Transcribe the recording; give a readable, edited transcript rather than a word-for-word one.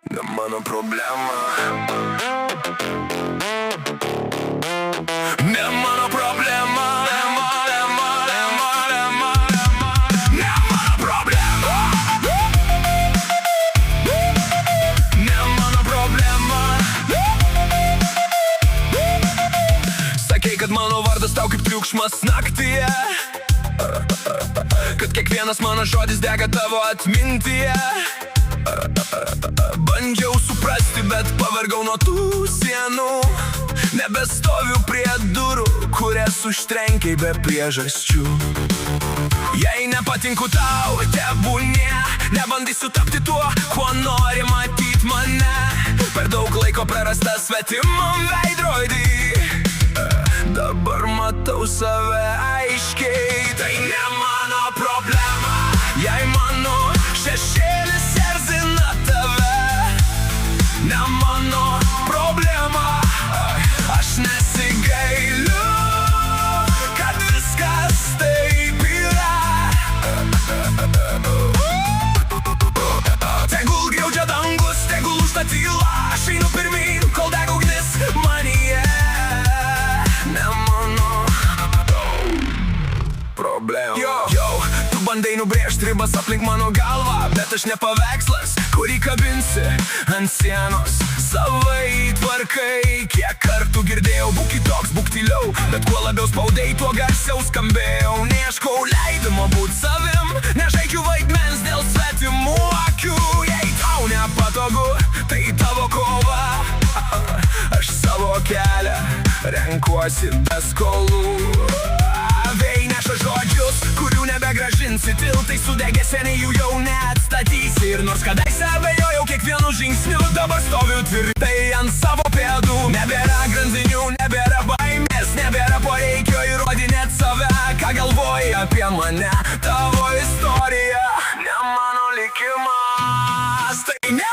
ne mano problema. Ne mano problema. Ne mano problema. Ne mano problema. Sakei, kad mano vardas tau kaip triukšmas naktyje, kad kiekvienas mano žodis dega tavo atmintyje. Bandžiau suprasti, bet pavargau nuo tų sienų. Nebestoviu prie durų, kurias užtrenkiai be priežasčių. Jei nepatinku tau, tebūnie, nebandysiu tapti tuo, kuo nori matyt mane. Per daug laiko prarasta svetimam veidrodį, dabar matau save aiškiai. Tai ne mano problema, jei mano šešėlis erzina tave. Ne mano problema, aš nesigailiu, kad viskas taip yra. Tegul griaudžia dangus, tegul užta tyla, aš einu pirmyn, kol dega ugnis manyje. Ne mano problema. Yo, tu bandai nubrėžti ribas aplink mano galvą, bet aš ne paveikslas, kurį kabinsi ant sienos. Savai tvarkai, kiek kartų girdėjau, būk kitoks, būk tyliau, bet kuo labiau spaudai, tuo garsiau skambėjau. Neieškau leidimo būt savim, nežaidžiu vaidmens dėl svetimų akių. Jei tau nepatogu, tai tavo kova, aš savo kelią renkuosi be skolų. Vėjai neša žodžius, kurių nebegražinsi, tiltai sudegė seniai, jų jau neatstatysi. Ir nors kadaise abejojau kiekvienu žingsniu, dabar stoviu tvirtai ant savo pėdų. Nebėra grandinių, nebėra baimės, nebėra poreikio įrodinėt save. Ką galvoji apie mane, tavo istorija, ne mano likimas. Tai ne